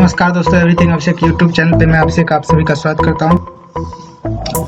नमस्कार दोस्तों, एवरीथिंग अभिषेक YouTube channel पे मैं अभिषेक आप सभी का स्वागत करता हूं।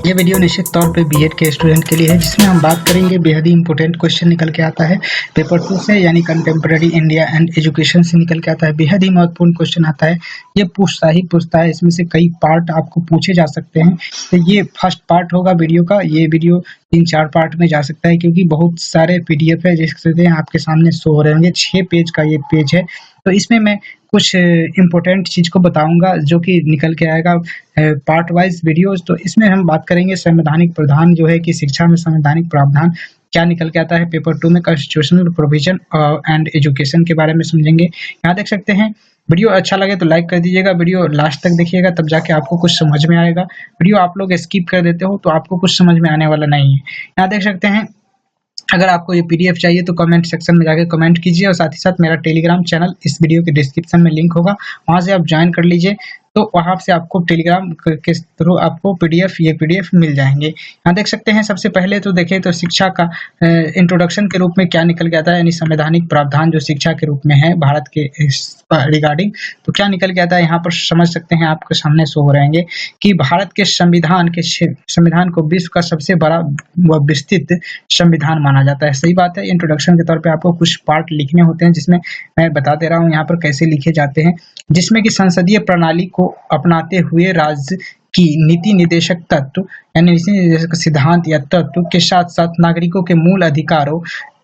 ये वीडियो निश्चित तौर पे बीएड के स्टूडेंट के लिए है, जिसमें हम बात करेंगे बेहद ही इंपॉर्टेंट क्वेश्चन निकल के आता है पेपर 2 से, यानी कंटेम्प्रेरी इंडिया एंड एजुकेशन से निकल के आता है। बेहद ही महत्वपूर्ण क्वेश्चन आता है, ये पूछता है। इसमें से कई पार्ट आपको पूछे जा सकते हैं। तो ये फर्स्ट पार्ट होगा वीडियो का। ये वीडियो 3-4 पार्ट में जा सकता है, क्योंकि बहुत सारे पीडीएफ है जिससे आपके सामने शो हो रहे होंगे। 6 पेज का ये पेज है, तो इसमें मैं कुछ इम्पोर्टेंट चीज को बताऊंगा जो कि निकल के आएगा पार्ट वाइज वीडियोस। तो इसमें हम बात करेंगे संवैधानिक प्रावधान जो है कि शिक्षा में संवैधानिक प्रावधान क्या निकल के आता है पेपर 2 में, कॉन्स्टिट्यूशनल प्रोविजन एंड एजुकेशन के बारे में समझेंगे। यहाँ देख सकते हैं। वीडियो अच्छा लगे तो लाइक कर दीजिएगा, वीडियो लास्ट तक देखिएगा, तब जाके आपको कुछ समझ में आएगा। वीडियो आप लोग स्किप कर देते हो तो आपको कुछ समझ में आने वाला नहीं है। यहाँ देख सकते हैं। अगर आपको ये पीडीएफ चाहिए तो कमेंट सेक्शन में जाके कमेंट कीजिए, और साथ ही साथ मेरा टेलीग्राम चैनल इस वीडियो के डिस्क्रिप्शन में लिंक होगा, वहां से आप ज्वाइन कर लीजिए। तो वहां से आपको टेलीग्राम के थ्रू आपको ये पीडीएफ मिल जाएंगे। यहाँ देख सकते हैं। सबसे पहले तो देखें तो शिक्षा का इंट्रोडक्शन के रूप में क्या निकल के आता है, यानी संवैधानिक प्रावधान जो शिक्षा के रूप में है भारत के रिगार्डिंग, तो क्या निकल के आता है यहाँ पर समझ सकते हैं। आपके सामने शो हो रहेंगे कि भारत के संविधान को विश्व का सबसे बड़ा व विस्तृत संविधान माना जाता है। सही बात है। इंट्रोडक्शन के तौर पे आपको कुछ पार्ट लिखने होते हैं, जिसमें मैं बता दे रहा हूँ यहाँ पर कैसे लिखे जाते हैं। जिसमें कि संसदीय प्रणाली को अपनाते हुए राज्य की नीति निर्देशक तत्व यानी नीति निर्देशक सिद्धांत या तत्व के साथ साथ नागरिकों के मूल अधिकारों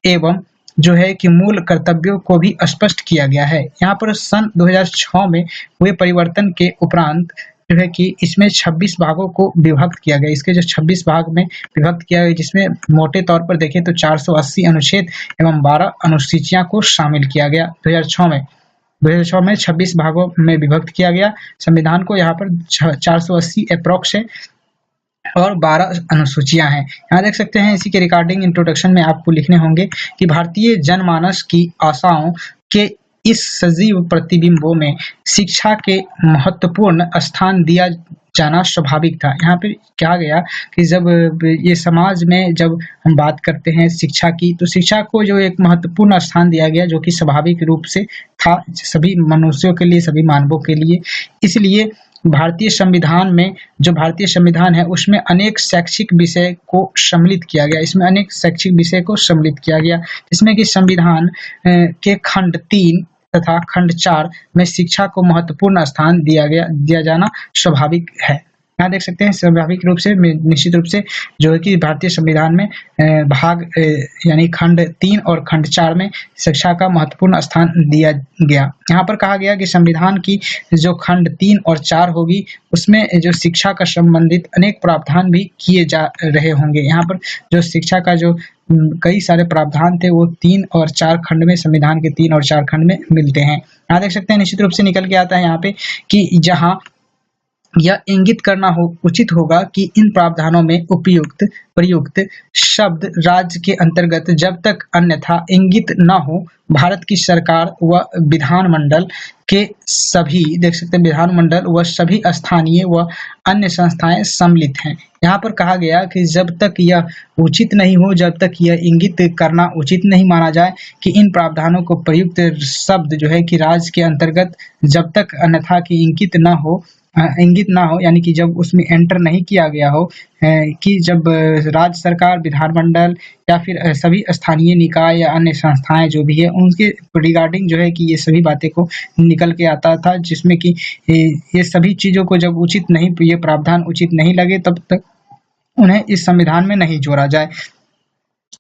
एवं जो है कि मूल कर्तव्यों को भी स्पष्ट किया गया है। यहाँ पर सन 2006 में हुए परिवर्तन के उपरांत जो है कि इसमें 26 भागों को विभक्त किया गया। इसके जो 26 भाग में विभक्त किया गया, जिसमें मोटे तौर पर देखें तो 480 अनुच्छेद एवं 12 अनुसूचियां को शामिल किया गया। 2006 में 26 भागों में विभक्त किया गया संविधान को। यहाँ पर 480 अप्रोक्स है और 12 अनुसूचियां हैं। यहाँ देख सकते हैं। इसी के रिगार्डिंग इंट्रोडक्शन में आपको लिखने होंगे कि भारतीय जनमानस की आशाओं के इस सजीव प्रतिबिंबों में शिक्षा के महत्वपूर्ण स्थान दिया जाना स्वाभाविक था। यहाँ पे कहा गया कि जब ये समाज में जब हम बात करते हैं शिक्षा की, तो शिक्षा को जो एक महत्वपूर्ण स्थान दिया गया, जो कि स्वाभाविक रूप से था सभी मनुष्यों के लिए, सभी मानवों के लिए। इसलिए भारतीय संविधान है उसमें अनेक शैक्षिक विषय को सम्मिलित किया गया। इसमें अनेक शैक्षिक विषय को सम्मिलित किया गया, जिसमें कि संविधान के खंड 3 तथा खंड 4 में शिक्षा को महत्वपूर्ण स्थान दिया जाना स्वाभाविक है। यहाँ देख सकते हैं। स्वाभाविक रूप से निश्चित रूप से जो है कि भारतीय संविधान में भाग यानी खंड 3 और खंड 4 में शिक्षा का महत्वपूर्ण स्थान दिया गया। यहाँ पर कहा गया कि संविधान की जो खंड 3 और 4 होगी उसमें जो शिक्षा का संबंधित अनेक प्रावधान भी किए जा रहे होंगे। यहाँ पर जो शिक्षा का जो कई सारे प्रावधान थे वो 3 और 4 खंड में, संविधान के 3 और 4 खंड में मिलते हैं। यहाँ देख सकते हैं। निश्चित रूप से निकल के आता है यहाँ पे कि जहाँ यह इंगित करना उचित होगा कि इन प्रावधानों में प्रयुक्त शब्द राज्य के अंतर्गत जब तक अन्यथा इंगित न हो, भारत की सरकार व विधानमंडल के सभी देख सकते हैं विधानमंडल व सभी स्थानीय व अन्य संस्थाएं सम्मिलित हैं। यहाँ पर कहा गया कि जब तक यह उचित नहीं हो, जब तक यह इंगित करना उचित नहीं माना जाए कि इन प्रावधानों को प्रयुक्त शब्द जो है कि राज्य के अंतर्गत जब तक अन्यथा की इंगित ना हो, यानी कि जब उसमें एंटर नहीं किया गया हो कि जब राज्य सरकार, विधानमंडल या फिर सभी स्थानीय निकाय या अन्य संस्थाएं जो भी है उनके रिगार्डिंग जो है कि ये सभी बातें को निकल के आता था, जिसमें कि ये सभी चीज़ों को जब ये प्रावधान उचित नहीं लगे तब तक उन्हें इस संविधान में नहीं जोड़ा जाए।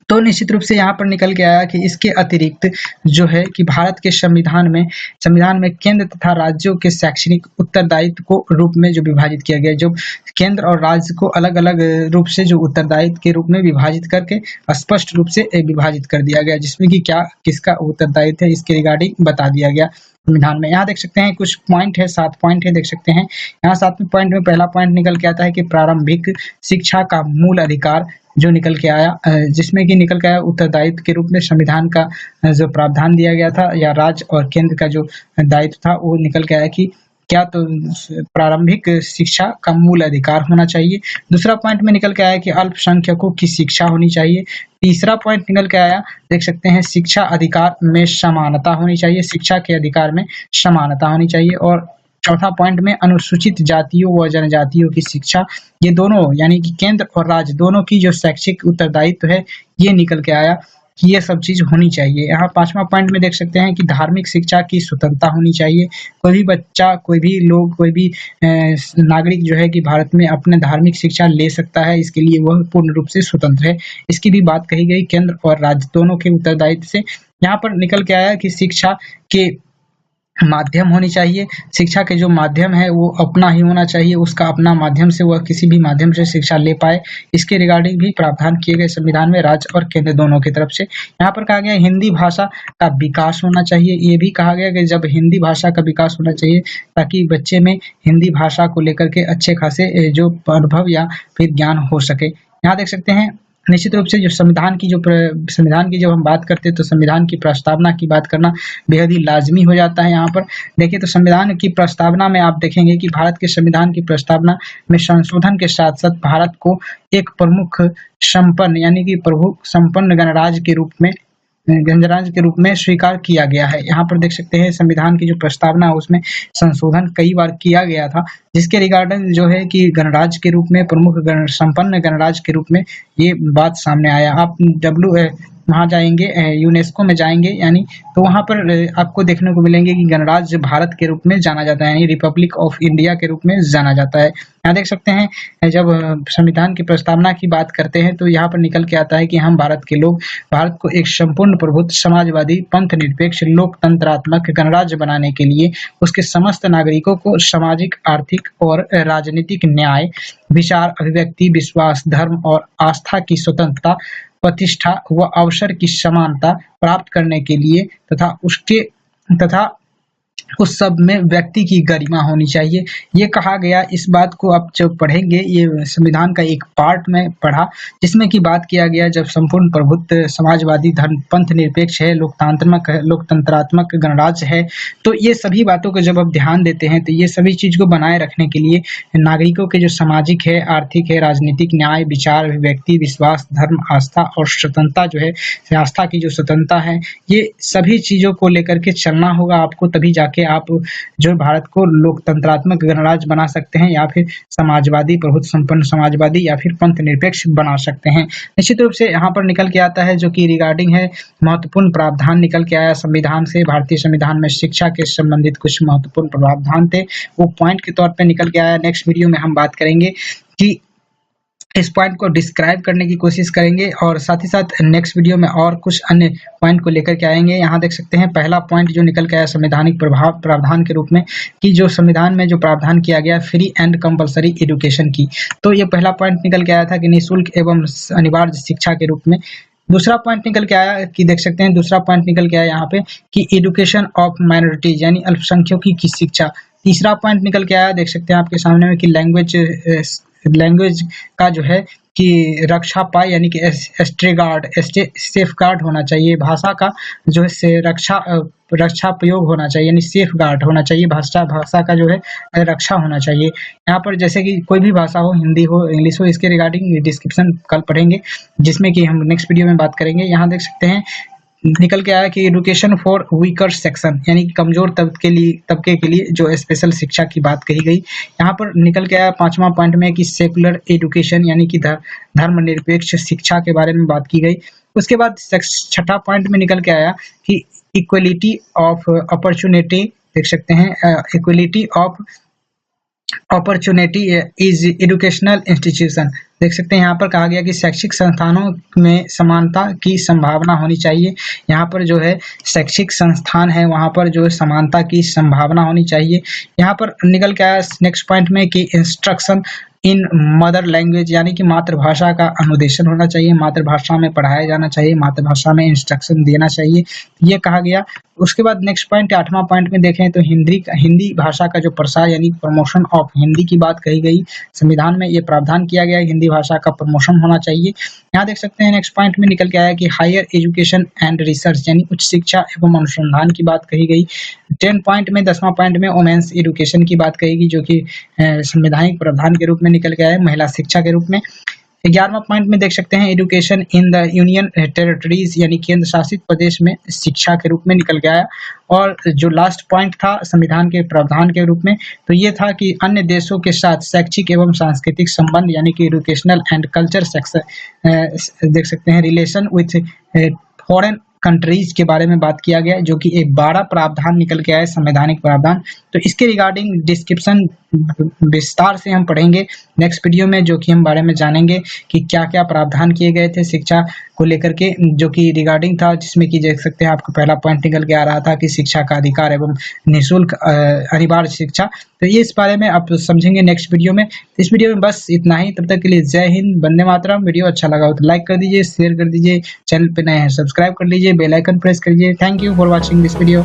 तो निश्चित रूप से यहाँ पर निकल के आया कि इसके अतिरिक्त जो है कि भारत के संविधान में केंद्र तथा राज्यों के शैक्षणिक उत्तरदायित्व को रूप में जो विभाजित किया गया, जो केंद्र और राज्य को अलग अलग रूप से जो उत्तरदायित्व के रूप में विभाजित करके स्पष्ट रूप से विभाजित कर दिया गया, जिसमें कि क्या किसका उत्तरदायित्व है इसके रिगार्डिंग बता दिया गया संविधान में। यहाँ देख सकते हैं कुछ पॉइंट है, 7 पॉइंट है। देख सकते हैं यहाँ 7वें पॉइंट में पहला पॉइंट निकल के आता है कि प्रारंभिक शिक्षा का मूल अधिकार जो निकल के आया, जिसमें कि निकल के आया उत्तरदायित्व के रूप में संविधान का जो प्रावधान दिया गया था या राज्य और केंद्र का जो दायित्व था वो निकल के आया कि क्या तो प्रारंभिक शिक्षा का मूल अधिकार होना चाहिए। दूसरा पॉइंट में निकल के आया कि अल्पसंख्यकों की शिक्षा होनी चाहिए। तीसरा पॉइंट निकल के आया, देख सकते हैं, शिक्षा अधिकार में समानता होनी चाहिए, शिक्षा के अधिकार में समानता होनी चाहिए। और चौथा पॉइंट में अनुसूचित जातियों व जनजातियों की शिक्षा, ये दोनों यानी कि केंद्र और राज्य दोनों की जो शैक्षिक उत्तरदायित्व है ये निकल के आया कि ये सब चीज होनी चाहिए। यहाँ पांचवा पॉइंट में देख सकते हैं कि धार्मिक शिक्षा की स्वतंत्रता होनी चाहिए। कोई भी बच्चा, कोई भी लोग, कोई भी नागरिक जो है कि भारत में अपने धार्मिक शिक्षा ले सकता है, इसके लिए वह पूर्ण रूप से स्वतंत्र है। इसकी भी बात कही गई केंद्र और राज्य दोनों के उत्तरदायित्व से। यहाँ पर निकल के आया कि शिक्षा के माध्यम होनी चाहिए, शिक्षा के जो माध्यम है वो अपना ही होना चाहिए, उसका अपना माध्यम से वह किसी भी माध्यम से शिक्षा ले पाए, इसके रिगार्डिंग भी प्रावधान किए गए संविधान में राज्य और केंद्र दोनों की तरफ से। यहाँ पर कहा गया हिंदी भाषा का विकास होना चाहिए, ये भी कहा गया कि जब हिंदी भाषा का विकास होना चाहिए ताकि बच्चे में हिंदी भाषा को लेकर के अच्छे खासे जो अनुभव या फिर ज्ञान हो सके। यहाँ देख सकते हैं निश्चित रूप से जो संविधान की जब हम बात करते हैं तो संविधान की प्रस्तावना की बात करना बेहद ही लाजमी हो जाता है। यहाँ पर देखिए तो संविधान की प्रस्तावना में आप देखेंगे कि भारत के संविधान की प्रस्तावना में संशोधन के साथ साथ भारत को एक प्रमुख संपन्न यानी कि प्रभु संपन्न गणराज्य के रूप में स्वीकार किया गया है। यहाँ पर देख सकते हैं संविधान की जो प्रस्तावना है उसमें संशोधन कई बार किया गया था, जिसके रिगार्डिंग जो है कि गणराज्य के रूप में संपन्न गणराज्य के रूप में ये बात सामने आया। आप वहाँ जाएंगे, यूनेस्को में जाएंगे यानी तो वहाँ पर आपको देखने को मिलेंगे कि गणराज्य भारत के रूप में जाना जाता है, यानी रिपब्लिक ऑफ इंडिया के रूप में जाना जाता है। यहाँ देख सकते हैं जब संविधान की प्रस्तावना की बात करते हैं तो यहाँ पर निकल के आता है कि हम भारत के लोग भारत को एक संपूर्ण प्रभुत्व, समाजवादी, पंथ निरपेक्ष, लोकतंत्रात्मक गणराज्य बनाने के लिए उसके समस्त नागरिकों को सामाजिक, आर्थिक और राजनीतिक न्याय, विचार, अभिव्यक्ति, विश्वास, धर्म और आस्था की स्वतंत्रता, प्रतिष्ठा व अवसर की समानता प्राप्त करने के लिए तथा उस सब में व्यक्ति की गरिमा होनी चाहिए, ये कहा गया। इस बात को आप जब पढ़ेंगे, ये संविधान का एक पार्ट में पढ़ा जिसमें कि बात किया गया जब संपूर्ण प्रभुत्व, समाजवादी, धर्म, पंथ निरपेक्ष है, लोकतंत्रात्मक गणराज्य है, तो ये सभी बातों को जब आप ध्यान देते हैं तो ये सभी चीज को बनाए रखने के लिए नागरिकों के जो सामाजिक है, आर्थिक है, राजनीतिक न्याय, विचार, अभिव्यक्ति, विश्वास, धर्म, आस्था और स्वतंत्रता जो है, आस्था की जो स्वतंत्रता है, ये सभी चीजों को लेकर के चलना होगा आपको, तभी जाके आप जो भारत को लोकतंत्रात्मक गणराज्य बना सकते हैं या फिर समाजवादी, प्रभुत्व संपन्न समाजवादी या फिर पंथ निरपेक्ष बना सकते हैं। निश्चित रूप से यहाँ पर निकल के आता है जो कि रिगार्डिंग है महत्वपूर्ण प्रावधान निकल के आया संविधान से। भारतीय संविधान में शिक्षा के संबंधित कुछ महत्वपूर्ण प्रावधान थे, वो पॉइंट के तौर पर निकल के आया। नेक्स्ट वीडियो में हम बात करेंगे कि इस पॉइंट को डिस्क्राइब करने की कोशिश करेंगे और साथ ही साथ नेक्स्ट वीडियो में और कुछ अन्य पॉइंट को लेकर के आएंगे। यहाँ देख सकते हैं पहला पॉइंट जो निकल के आया संवैधानिक प्रावधान के रूप में कि जो संविधान में जो प्रावधान किया गया फ्री एंड कंपलसरी एजुकेशन की, तो ये पहला पॉइंट निकल के आया था कि निःशुल्क एवं अनिवार्य शिक्षा के रूप में। दूसरा पॉइंट निकल के आया कि देख सकते हैं दूसरा पॉइंट निकल के आया यहाँ पे कि एजुकेशन ऑफ माइनॉरिटीज यानी अल्पसंख्यकों की शिक्षा। तीसरा पॉइंट निकल के आया देख सकते हैं आपके सामने में कि लैंग्वेज का जो है कि रक्षा पाए यानी कि सेफ गार्ड होना चाहिए, भाषा का जो है रक्षा प्रयोग होना चाहिए यानी सेफ गार्ड होना चाहिए, भाषा का जो है रक्षा होना चाहिए। यहाँ पर जैसे कि कोई भी भाषा हो, हिंदी हो, इंग्लिश हो, इसके रिगार्डिंग डिस्क्रिप्शन कल पढ़ेंगे जिसमें कि हम नेक्स्ट वीडियो में बात करेंगे। यहाँ देख सकते हैं निकल के आया कि एजुकेशन फॉर वीकर सेक्शन यानी कि कमजोर तबके के लिए जो स्पेशल शिक्षा की बात कही गई। यहाँ पर निकल के आया पांचवा पॉइंट में कि सेकुलर एजुकेशन यानी कि धर्मनिरपेक्ष शिक्षा के बारे में बात की गई। उसके बाद छठा पॉइंट में निकल के आया कि इक्वलिटी ऑफ अपॉर्चुनिटी, देख सकते हैं equality of opportunity is educational institution, देख सकते हैं यहाँ पर कहा गया कि शैक्षिक संस्थानों में समानता की संभावना होनी चाहिए। यहाँ पर जो है शैक्षिक संस्थान है वहाँ पर जो है समानता की संभावना होनी चाहिए। यहाँ पर निकल के आया नेक्स्ट पॉइंट में कि इंस्ट्रक्शन इन मदर लैंग्वेज यानी कि मातृभाषा का अनुदेशन होना चाहिए, मातृभाषा में पढ़ाया जाना चाहिए, मातृभाषा में इंस्ट्रक्शन देना चाहिए, ये कहा गया। उसके बाद नेक्स्ट पॉइंट आठवां पॉइंट में देखें तो हिंदी भाषा का जो प्रसार यानी प्रमोशन ऑफ हिंदी की बात कही गई। संविधान में ये प्रावधान किया गया हिंदी भाषा का प्रमोशन होना चाहिए। यहाँ देख सकते हैं नेक्स्ट पॉइंट में निकल के आया कि हायर एजुकेशन एंड रिसर्च यानी उच्च शिक्षा एवं अनुसंधान की बात कही गई। 10 पॉइंट में 10वां पॉइंट में वुमेन्स एजुकेशन की बात कहेगी जो कि संवैधानिक प्रावधान के रूप में निकल के आया महिला शिक्षा के रूप में। 11वां पॉइंट में देख सकते हैं education in the union territories यानी केंद्र शासित प्रदेश में शिक्षा के रूप में निकल के आया। और जो लास्ट पॉइंट था संविधान के प्रावधान के रूप में, तो ये था कि अन्य देशों के साथ शैक्षिक एवं सांस्कृतिक संबंध यानी कि एजुकेशनल एंड कल्चर देख सकते हैं रिलेशन विथ फॉरेन कंट्रीज के बारे में बात किया गया, जो कि एक बड़ा प्रावधान निकल के आया संवैधानिक प्रावधान। तो इसके रिगार्डिंग डिस्क्रिप्शन विस्तार से हम पढ़ेंगे नेक्स्ट वीडियो में, जो कि हम बारे में जानेंगे कि क्या क्या प्रावधान किए गए थे शिक्षा को लेकर के, जो कि रिगार्डिंग था, जिसमें कि देख सकते हैं आपको पहला पॉइंट निकल के आ रहा था कि शिक्षा का अधिकार एवं निःशुल्क अनिवार्य शिक्षा। तो ये इस बारे में आप समझेंगे नेक्स्ट वीडियो में। इस वीडियो में बस इतना ही, तब तक के लिए जय हिंद, वंदे मातरम। वीडियो अच्छा लगा हो तो लाइक कर दीजिए, शेयर कर दीजिए, चैनल पे नए हैं सब्सक्राइब कर लीजिए, बेल आइकन प्रेस करिए। Thank you for watching this video.